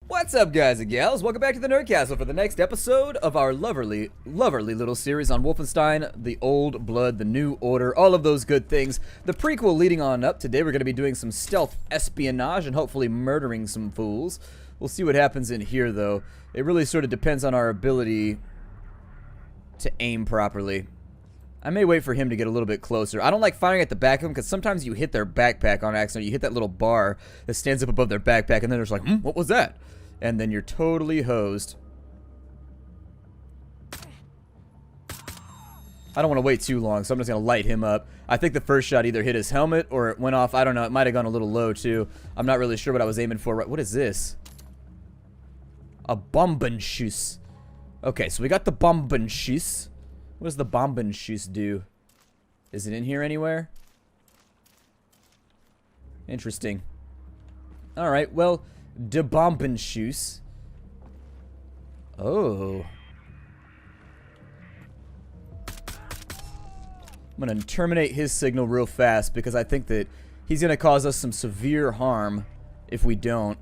What's up, guys and gals? Welcome back to the Nerd Castle for the next episode of our lovely little series on Wolfenstein The Old Blood, The New Order, all of those good things. The prequel leading on up. Today we're going to be doing some stealth espionage and hopefully murdering some fools. We'll see what happens in here, though. It really sort of depends on our ability to aim properly. I may wait for him to get a little bit closer. I don't like firing at the back of him because sometimes you hit their backpack on accident. You hit that little bar that stands up above their backpack and then there's like, what was that? And then you're totally hosed. I don't want to wait too long, so I'm just going to light him up. I think the first shot either hit his helmet or it went off. I don't know. It might have gone a little low, too. I'm not really sure what I was aiming for. What is this? A Bombenschuss. Okay, so we got the Bombenschuss. What does the Bombenschuss do? Is it in here anywhere? Interesting. Alright, well, de Bombenschuss. Oh. I'm going to terminate his signal real fast because I think that he's going to cause us some severe harm if we don't.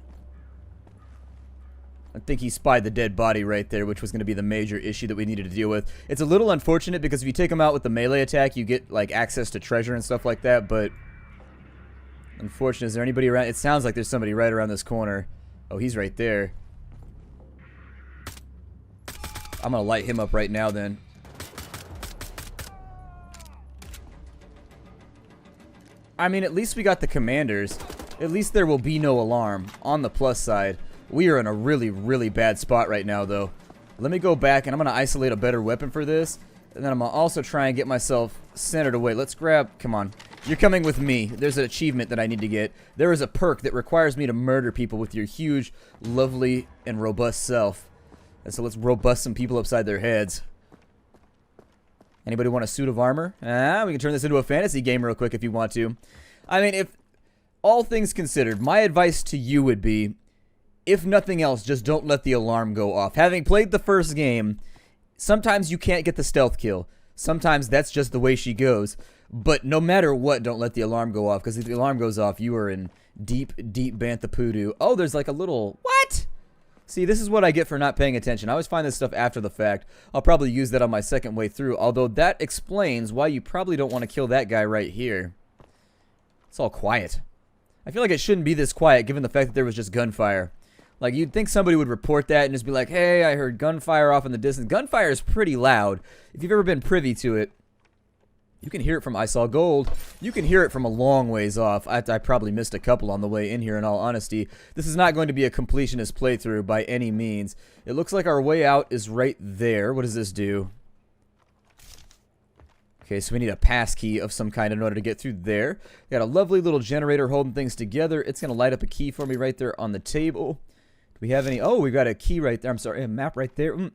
I think he spied the dead body right there, which was going to be the major issue that we needed to deal with. It's a little unfortunate because if you take him out with the melee attack, you get like access to treasure and stuff like that, but unfortunately, is there anybody around? It sounds like there's somebody right around this corner. Oh, he's right there. I'm going to light him up right now then. I mean, at least we got the commanders. At least there will be no alarm on the plus side. We are in a really bad spot right now, though. Let me go back, and I'm going to isolate a better weapon for this. And then I'm going to also try and get myself centered away. Let's grab... Come on. You're coming with me. There's an achievement that I need to get. There is a perk that requires me to murder people with your huge, lovely, and robust self. And so let's robust some people upside their heads. Anybody want a suit of armor? We can turn this into a fantasy game real quick if you want to. I mean, if all things considered, my advice to you would be, if nothing else, just don't let the alarm go off. Having played the first game, sometimes you can't get the stealth kill. Sometimes that's just the way she goes. But no matter what, don't let the alarm go off. Because if the alarm goes off, you are in deep bantha poodoo. Oh, there's like a little... What? See, this is what I get for not paying attention. I always find this stuff after the fact. I'll probably use that on my second way through. Although that explains why you probably don't want to kill that guy right here. It's all quiet. I feel like it shouldn't be this quiet given the fact that there was just gunfire. Like, you'd think somebody would report that and just be like, hey, I heard gunfire off in the distance. Gunfire is pretty loud. If you've ever been privy to it, you can hear it from I Saw Gold. You can hear it from a long ways off. I probably missed a couple on the way in here, in all honesty. This is not going to be a completionist playthrough by any means. It looks like our way out is right there. What does this do? Okay, so we need a pass key of some kind in order to get through there. Got a lovely little generator holding things together. It's going to light up a key for me right there on the table. Do we have any? Oh, we got a key right there. I'm sorry, a map right there.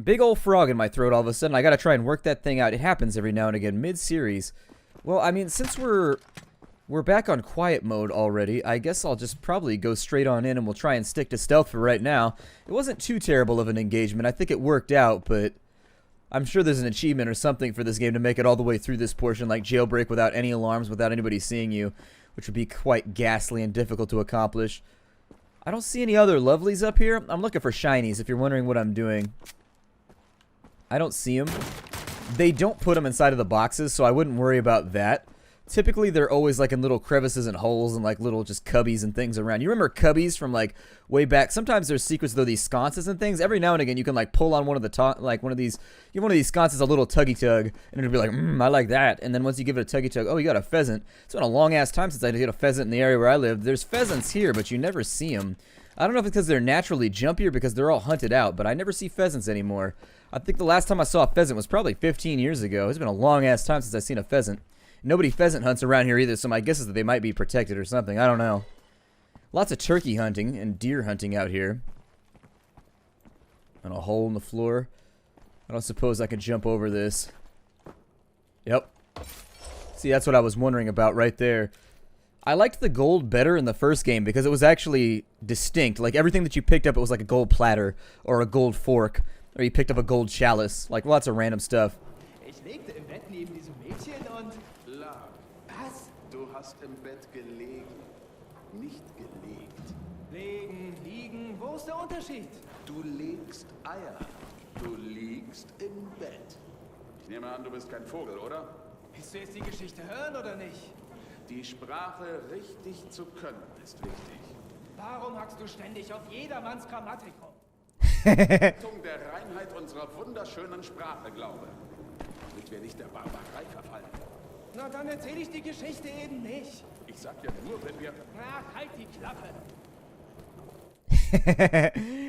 Big old frog in my throat all of a sudden. I got to try and work that thing out. It happens every now and again, mid-series. Well, I mean, since we're back on quiet mode already, I guess I'll just probably go straight on in and we'll try and stick to stealth for right now. It wasn't too terrible of an engagement. I think it worked out, but I'm sure there's an achievement or something for this game to make it all the way through this portion, like jailbreak without any alarms, without anybody seeing you, which would be quite ghastly and difficult to accomplish. I don't see any other lovelies up here. I'm looking for shinies, if you're wondering what I'm doing. I don't see them. They don't put them inside of the boxes, so I wouldn't worry about that. Typically, they're always like in little crevices and holes and like little just cubbies and things around. You remember cubbies from like way back? Sometimes there's secrets though, these sconces and things. Every now and again, you can like pull on one of the top, like one of these. Give one of these sconces a little tuggy tug, and it'll be like, I like that. And then once you give it a tuggy tug, oh, you got a pheasant. It's been a long ass time since I did a pheasant in the area where I live. There's pheasants here, but you never see them. I don't know if it's because they're naturally jumpier because they're all hunted out, but I never see pheasants anymore. I think the last time I saw a pheasant was probably 15 years ago. It's been a long ass time since I've seen a pheasant. Nobody pheasant hunts around here either, so my guess is that they might be protected or something. I don't know. Lots of turkey hunting and deer hunting out here. And a hole in the floor. I don't suppose I can jump over this. Yep. See, that's what I was wondering about right there. I liked the gold better in the first game because it was actually distinct. Like everything that you picked up, it was like a gold platter or a gold fork. Or you picked up a gold chalice. Like lots of random stuff. Ich legte im Bett neben diesem Mädchen und... Was? Du hast im Bett gelegen. Nicht gelegt. Legen. ist der Unterschied? Du legst Eier. Du liegst im Bett. Ich nehme an, du bist kein Vogel, oder? Willst du jetzt die Geschichte hören oder nicht? Die Sprache richtig zu können ist wichtig. Warum hackst du ständig auf jedermanns Grammatik rum? Zum der Reinheit unserer wunderschönen Sprache glaube. Damit wir nicht der Barbarei verfallen. Na, dann erzähle ich die Geschichte eben nicht. Ich sag ja nur, wenn wir... Ach, halt die Klappe.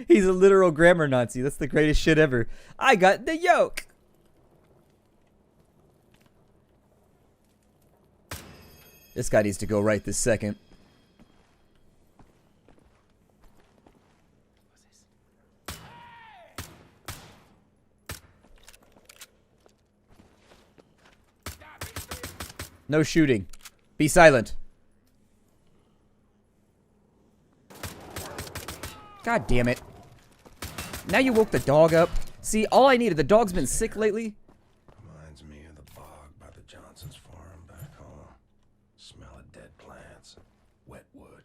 He's a literal grammar Nazi. That's the greatest shit ever. I got the yoke. This guy needs to go right this second. No shooting. Be silent. God damn it. Now you woke the dog up. See, all I needed, the dog's been sick lately. Reminds me of the bog by the Johnson's farm back home. Smell of dead plants. Wet wood.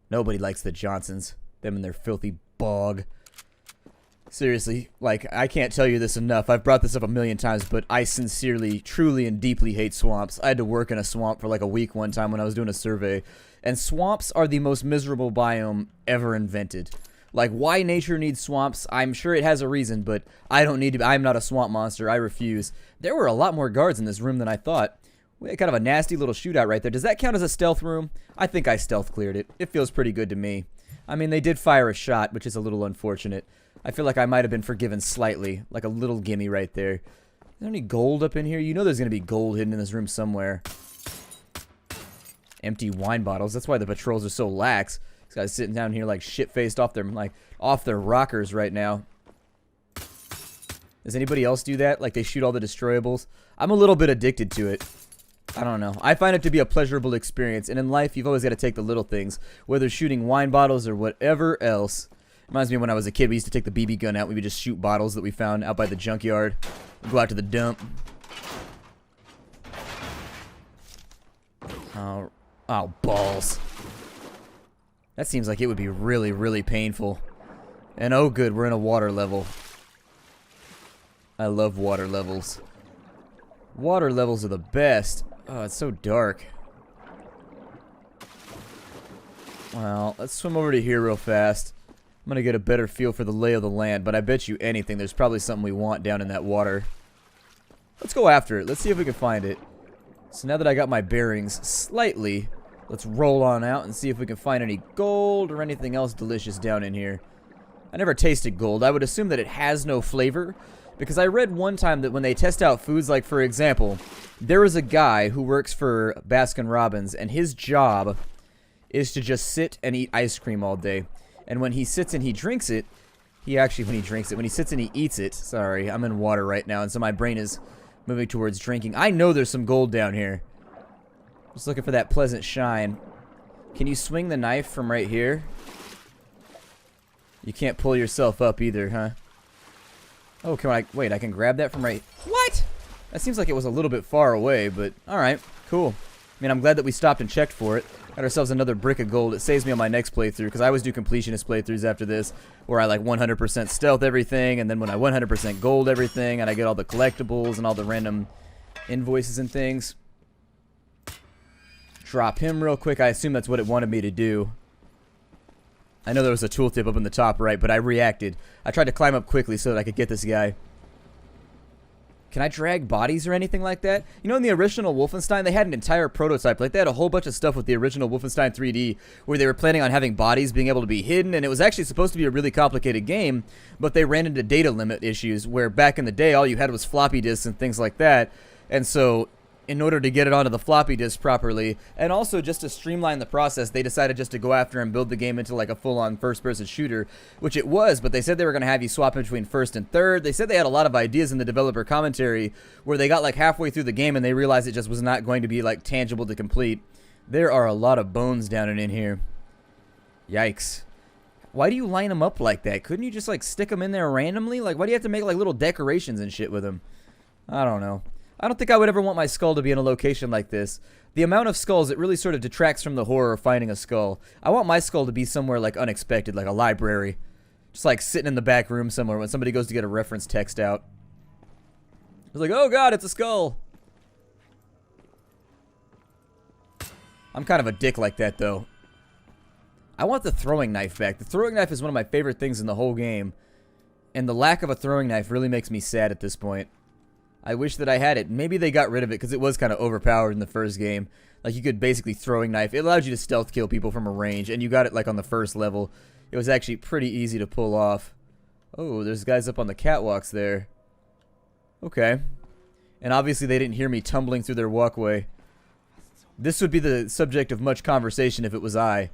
Nobody likes the Johnsons. Them and their filthy bog. Seriously, like, I can't tell you this enough. I've brought this up a million times, but I sincerely, truly, and deeply hate swamps. I had to work in a swamp for like a week one time when I was doing a survey. And swamps are the most miserable biome ever invented. Like, why nature needs swamps, I'm sure it has a reason, but I don't need to. I'm not a swamp monster. I refuse. There were a lot more guards in this room than I thought. We had kind of a nasty little shootout right there. Does that count as a stealth room? I think I stealth cleared it. It feels pretty good to me. I mean, they did fire a shot, which is a little unfortunate. I feel like I might have been forgiven slightly, like a little gimme right there. Is there any gold up in here? You know there's going to be gold hidden in this room somewhere. Empty wine bottles. That's why the patrols are so lax. These guys sitting down here like shit-faced off their rockers right now. Does anybody else do that? Like they shoot all the destroyables? I'm a little bit addicted to it. I don't know. I find it to be a pleasurable experience, and in life, you've always got to take the little things, whether shooting wine bottles or whatever else. Reminds me of when I was a kid, we used to take the BB gun out. We would just shoot bottles that we found out by the junkyard. We'd go out to the dump. Oh, balls. That seems like it would be really, really painful. And oh good, we're in a water level. I love water levels. Water levels are the best. Oh, it's so dark. Well, let's swim over to here real fast. I'm gonna get a better feel for the lay of the land, but I bet you anything there's probably something we want down in that water. Let's go after it. Let's see if we can find it. So now that I got my bearings slightly, let's roll on out and see if we can find any gold or anything else delicious down in here. I never tasted gold. I would assume that it has no flavor, because I read one time that when they test out foods, like for example, there is a guy who works for Baskin-Robbins, and his job is to just sit and eat ice cream all day. And when he sits and he drinks it, when he sits and he eats it, sorry, I'm in water right now, and so my brain is moving towards drinking. I know there's some gold down here. Just looking for that pleasant shine. Can you swing the knife from right here? You can't pull yourself up either, huh? Oh, wait, I can grab that from right... What? That seems like it was a little bit far away, but alright, cool. I mean, I'm glad that we stopped and checked for it. Got ourselves another brick of gold. It saves me on my next playthrough, because I always do completionist playthroughs after this, where I like 100% stealth everything, and then when I 100% gold everything, and I get all the collectibles and all the random invoices and things. Drop him real quick. I assume that's what it wanted me to do. I know there was a tooltip up in the top right, but I reacted. I tried to climb up quickly so that I could get this guy. Can I drag bodies or anything like that? You know, in the original Wolfenstein, they had an entire prototype. Like, they had a whole bunch of stuff with the original Wolfenstein 3D where they were planning on having bodies being able to be hidden, and it was actually supposed to be a really complicated game, but they ran into data limit issues where back in the day, all you had was floppy disks and things like that. And so, in order to get it onto the floppy disk properly, and also just to streamline the process, they decided just to go after and build the game into like a full-on first-person shooter, which it was, but they said they were going to have you swap between first and third. They said they had a lot of ideas in the developer commentary where they got like halfway through the game and they realized it just was not going to be like tangible to complete. There are a lot of bones down and in here. Yikes. Why do you line them up like that? Couldn't you just like stick them in there randomly? Like, why do you have to make like little decorations and shit with them? I don't know. I don't think I would ever want my skull to be in a location like this. The amount of skulls, it really sort of detracts from the horror of finding a skull. I want my skull to be somewhere like unexpected, like a library. Just like sitting in the back room somewhere when somebody goes to get a reference text out. It's like, oh god, it's a skull. I'm kind of a dick like that though. I want the throwing knife back. The throwing knife is one of my favorite things in the whole game. And the lack of a throwing knife really makes me sad at this point. I wish that I had it. Maybe they got rid of it because it was kind of overpowered in the first game. Like, you could basically throwing knife. It allowed you to stealth kill people from a range, and you got it, like, on the first level. It was actually pretty easy to pull off. Oh, there's guys up on the catwalks there. Okay. And obviously they didn't hear me tumbling through their walkway. This would be the subject of much conversation if it was I.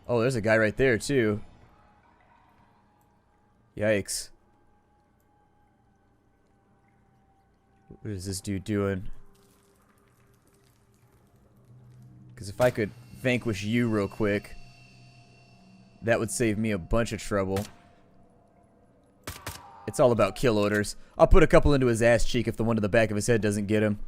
Oh, there's a guy right there, too. Yikes. What is this dude doing? Because if I could vanquish you real quick, that would save me a bunch of trouble. It's all about kill orders. I'll put a couple into his ass cheek if the one to the back of his head doesn't get him.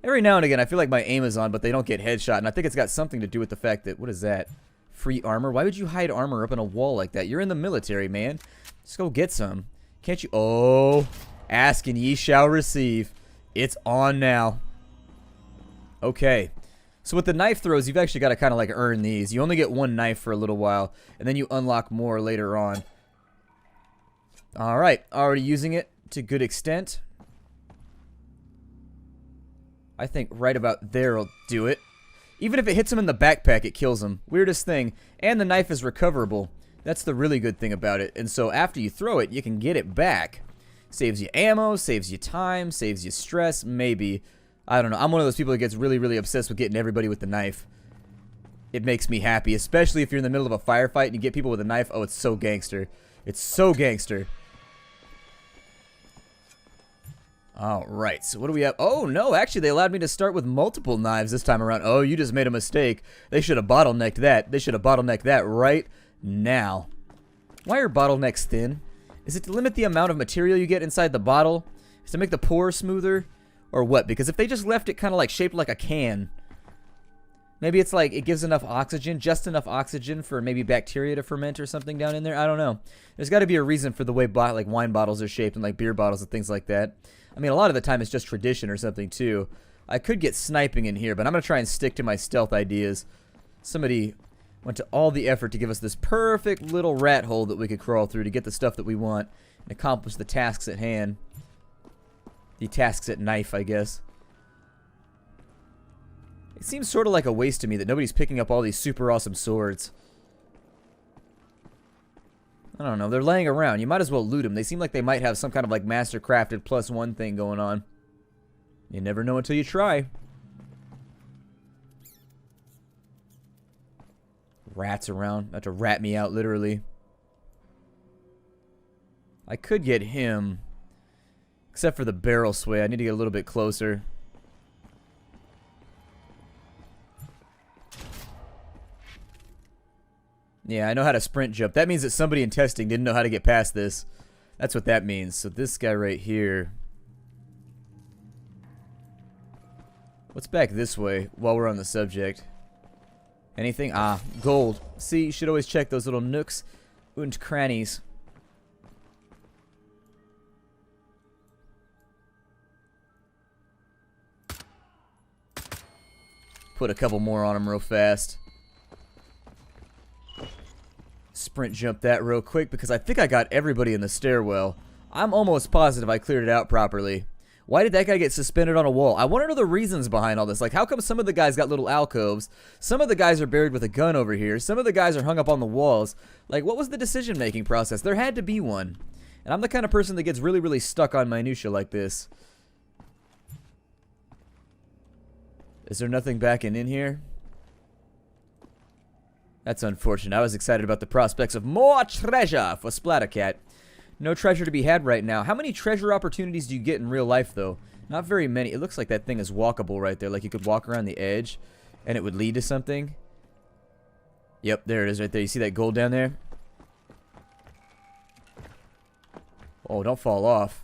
Every now and again, I feel like my aim is on, but they don't get headshot, and I think it's got something to do with the fact that... What is that? Free armor? Why would you hide armor up in a wall like that? You're in the military, man. Just go get some. Can't you... Oh, ask and ye shall receive. It's on now. Okay. So with the knife throws, you've actually got to kind of like earn these. You only get one knife for a little while, and then you unlock more later on. Alright, already using it to good extent. I think right about there will do it. Even if it hits him in the backpack, it kills him. Weirdest thing. And the knife is recoverable. That's the really good thing about it. And so after you throw it, you can get it back. Saves you ammo, saves you time, saves you stress, maybe. I don't know. I'm one of those people that gets really, really obsessed with getting everybody with the knife. It makes me happy, especially if you're in the middle of a firefight and you get people with a knife. Oh, it's so gangster. It's so gangster. Alright, so what do we have? Oh, no, actually, they allowed me to start with multiple knives this time around. Oh, you just made a mistake. They should have bottlenecked that. They should have bottlenecked that right now. Why are bottlenecks thin? Is it to limit the amount of material you get inside the bottle? Is it to make the pour smoother? Or what? Because if they just left it kind of like shaped like a can, maybe it's like it gives enough oxygen, just enough oxygen for maybe bacteria to ferment or something down in there. I don't know. There's got to be a reason for the way like wine bottles are shaped and like beer bottles and things like that. I mean, a lot of the time it's just tradition or something too. I could get sniping in here, but I'm going to try and stick to my stealth ideas. Somebody went to all the effort to give us this perfect little rat hole that we could crawl through to get the stuff that we want and accomplish the tasks at hand. The tasks at knife, I guess. It seems sort of like a waste to me that nobody's picking up all these super awesome swords. I don't know. They're laying around. You might as well loot them. They seem like they might have some kind of like master crafted +1 thing going on. You never know until you try. Rats around. About to rat me out, literally. I could get him. Except for the barrel sway. I need to get a little bit closer. Yeah, I know how to sprint jump. That means that somebody in testing didn't know how to get past this. That's what that means. So this guy right here. What's back this way while we're on the subject? Anything? Ah, gold. See, you should always check those little nooks and crannies. Put a couple more on them real fast. Sprint jump that real quick because I think I got everybody in the stairwell. I'm almost positive I cleared it out properly. Why did that guy get suspended on a wall? I want to know the reasons behind all this. Like, how come some of the guys got little alcoves? Some of the guys are buried with a gun over here. Some of the guys are hung up on the walls. Like, what was the decision-making process? There had to be one. And I'm the kind of person that gets really, really stuck on minutia like this. Is there nothing back in here? That's unfortunate. I was excited about the prospects of more treasure for Splattercat. No treasure to be had right now. How many treasure opportunities do you get in real life, though? Not very many. It looks like that thing is walkable right there. Like you could walk around the edge, and it would lead to something. Yep, there it is right there. You see that gold down there? Oh, don't fall off.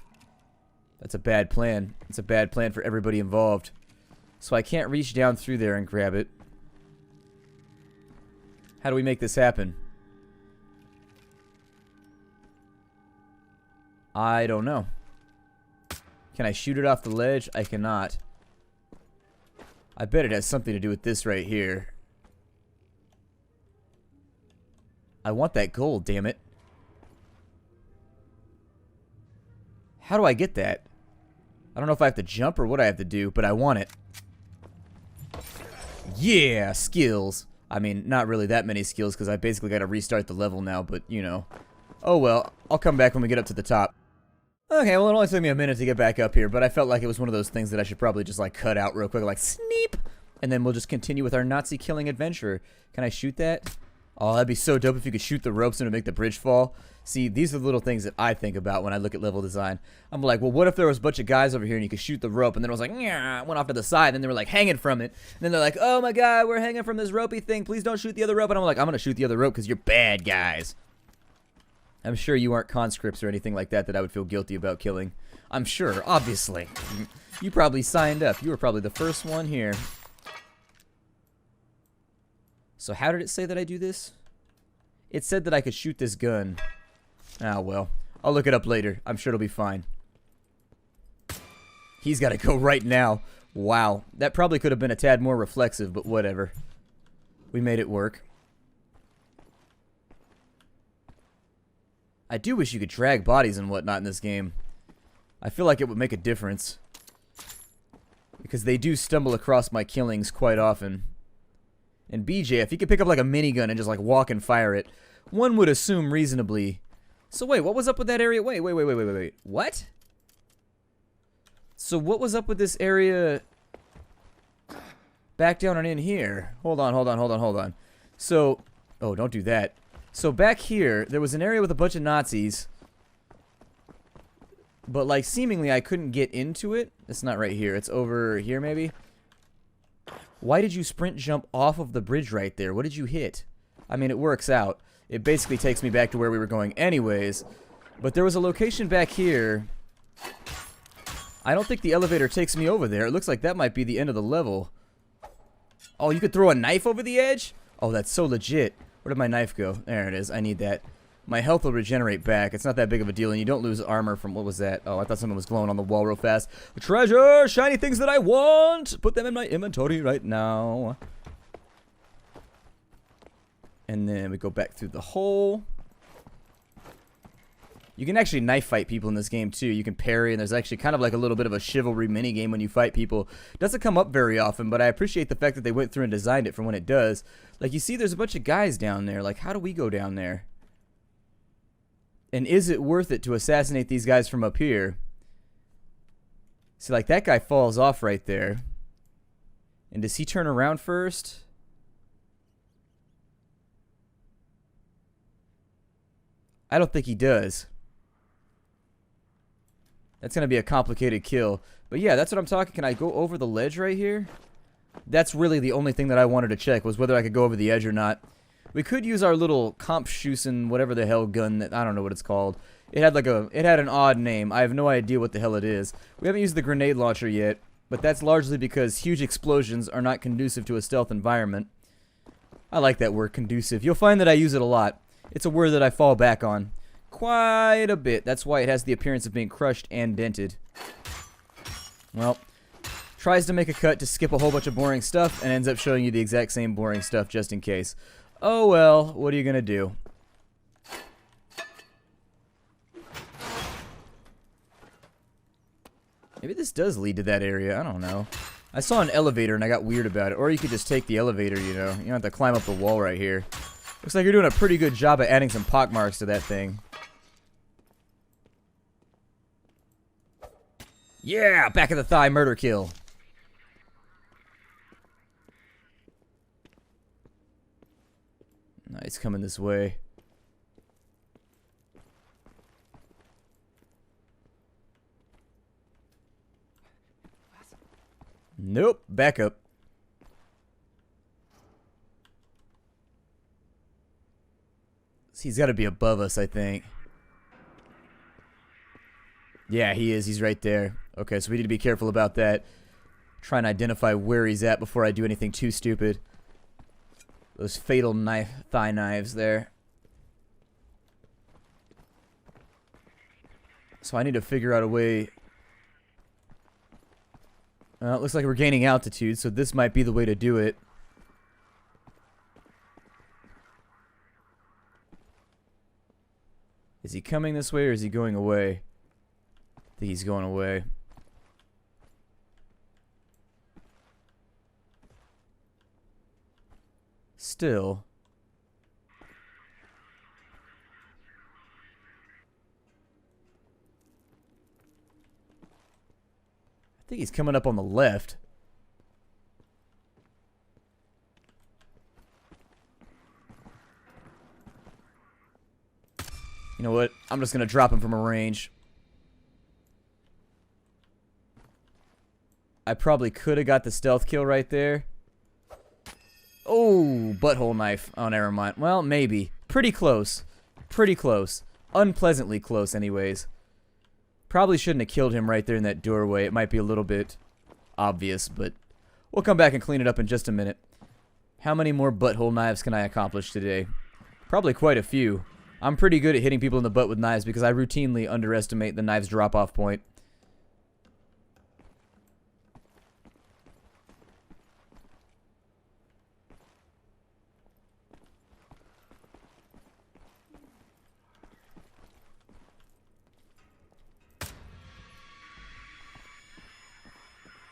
That's a bad plan. It's a bad plan for everybody involved. So I can't reach down through there and grab it. How do we make this happen? I don't know. Can I shoot it off the ledge? I cannot. I bet it has something to do with this right here. I want that gold, damn it. How do I get that? I don't know if I have to jump or what I have to do, but I want it. Yeah, skills. I mean, not really that many skills because I basically got to restart the level now, but you know. Oh well, I'll come back when we get up to the top. Okay, well it only took me a minute to get back up here, but I felt like it was one of those things that I should probably just like cut out real quick, like sneep! And then we'll just continue with our Nazi killing adventure. Can I shoot that? Oh, that'd be so dope if you could shoot the ropes and make the bridge fall. See, these are the little things that I think about when I look at level design. I'm like, well, what if there was a bunch of guys over here and you could shoot the rope, and then it was like, yeah, went off to the side, and they were like hanging from it. And then they're like, oh my god, we're hanging from this ropey thing. Please don't shoot the other rope. And I'm like, I'm gonna shoot the other rope because you're bad guys. I'm sure you aren't conscripts or anything like that I would feel guilty about killing. I'm sure, obviously. You probably signed up. You were probably the first one here. So how did it say that I do this? It said that I could shoot this gun. Ah, well. I'll look it up later. I'm sure it'll be fine. He's got to go right now. Wow. That probably could have been a tad more reflexive, but whatever. We made it work. I do wish you could drag bodies and whatnot in this game. I feel like it would make a difference. Because they do stumble across my killings quite often. And BJ, if he could pick up like a minigun and just like walk and fire it, one would assume reasonably. So wait, what was up with that area? Wait. What? So what was up with this area back down and in here? Hold on. So, oh, don't do that. So back here, there was an area with a bunch of Nazis. But like seemingly I couldn't get into it. It's not right here. It's over here maybe. Why did you sprint jump off of the bridge right there? What did you hit? I mean, it works out. It basically takes me back to where we were going anyways. But there was a location back here. I don't think the elevator takes me over there. It looks like that might be the end of the level. Oh, you could throw a knife over the edge? Oh, that's so legit. Where did my knife go? There it is. I need that. My health will regenerate back. It's not that big of a deal, and you don't lose armor from... What was that? Oh, I thought something was glowing on the wall real fast. Treasure! Shiny things that I want! Put them in my inventory right now. And then we go back through the hole. You can actually knife fight people in this game, too. You can parry, and there's actually kind of like a little bit of a chivalry minigame when you fight people. It doesn't come up very often, but I appreciate the fact that they went through and designed it for when it does. Like, you see there's a bunch of guys down there. Like, how do we go down there? And is it worth it to assassinate these guys from up here? See, like, that guy falls off right there. And does he turn around first? I don't think he does. That's going to be a complicated kill. But yeah, that's what I'm talking. Can I go over the ledge right here? That's really the only thing that I wanted to check, was whether I could go over the edge or not. We could use our little Kampfschüssen, whatever the hell gun that, I don't know what it's called. It had like it had an odd name. I have no idea what the hell it is. We haven't used the grenade launcher yet, but that's largely because huge explosions are not conducive to a stealth environment. I like that word, conducive. You'll find that I use it a lot. It's a word that I fall back on quite a bit. That's why it has the appearance of being crushed and dented. Well, tries to make a cut to skip a whole bunch of boring stuff and ends up showing you the exact same boring stuff just in case. Oh well, what are you gonna do? Maybe this does lead to that area, I don't know. I saw an elevator and I got weird about it. Or you could just take the elevator, you know. You don't have to climb up the wall right here. Looks like you're doing a pretty good job at adding some pockmarks to that thing. Yeah! Back of the thigh murder kill. Nice, coming this way. Nope, back up. He's got to be above us, I think. Yeah, he is. He's right there. Okay, so we need to be careful about that. Try and identify where he's at before I do anything too stupid. Those fatal thigh knives there. So I need to figure out a way. Well, it looks like we're gaining altitude, so this might be the way to do it. Is he coming this way or is he going away? I think he's going away. Still. I think he's coming up on the left. You know what? I'm just going to drop him from a range. I probably could have got the stealth kill right there. Oh, butthole knife. Oh, never mind. Well, maybe. Pretty close. Pretty close. Unpleasantly close, anyways. Probably shouldn't have killed him right there in that doorway. It might be a little bit obvious, but we'll come back and clean it up in just a minute. How many more butthole knives can I accomplish today? Probably quite a few. I'm pretty good at hitting people in the butt with knives because I routinely underestimate the knife's drop-off point.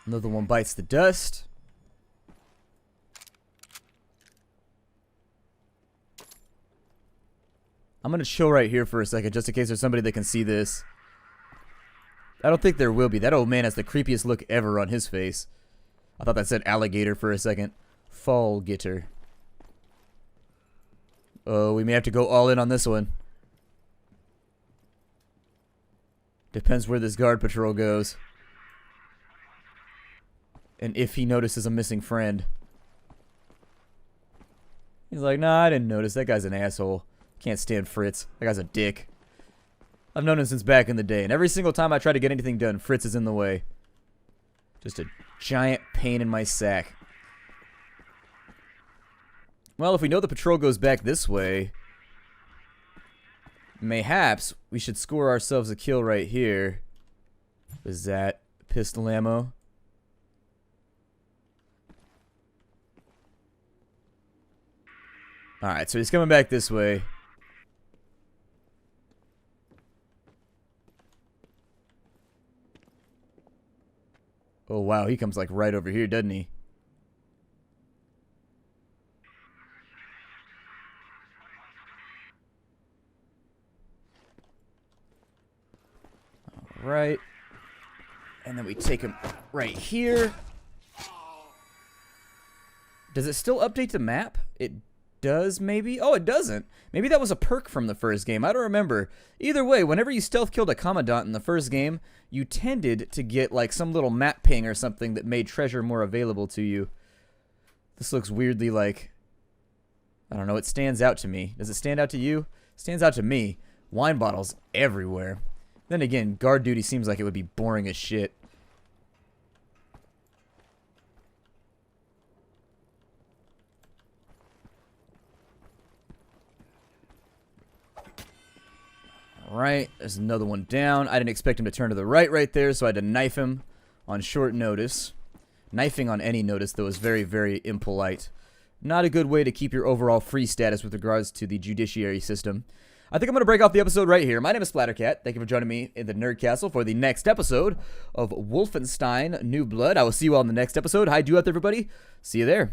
Another one bites the dust. I'm going to chill right here for a second just in case there's somebody that can see this. I don't think there will be. That old man has the creepiest look ever on his face. I thought that said alligator for a second. Fall getter. Oh, we may have to go all in on this one. Depends where this guard patrol goes. And if he notices a missing friend. He's like, nah, I didn't notice. That guy's an asshole. Can't stand Fritz. That guy's a dick. I've known him since back in the day, and every single time I try to get anything done, Fritz is in the way. Just a giant pain in my sack. Well, if we know the patrol goes back this way, mayhaps we should score ourselves a kill right here. Is that pistol ammo? Alright, so he's coming back this way. Oh, wow, he comes like right over here, doesn't he? Alright. And then we take him right here. Does it still update the map? It does, maybe? Oh, it doesn't. Maybe that was a perk from the first game. I don't remember. Either way, whenever you stealth killed a commandant in the first game, you tended to get like some little map ping or something that made treasure more available to you. This looks weirdly like... I don't know, it stands out to me. Does it stand out to you? It stands out to me. Wine bottles everywhere. Then again, guard duty seems like it would be boring as shit. Alright, there's another one down. I didn't expect him to turn to the right there, so I had to knife him on short notice. Knifing on any notice, though, is very, very impolite. Not a good way to keep your overall free status with regards to the judiciary system. I think I'm going to break off the episode right here. My name is Splattercat. Thank you for joining me in the Nerd Castle for the next episode of Wolfenstein New Blood. I will see you all in the next episode. Hi, do out there, everybody. See you there.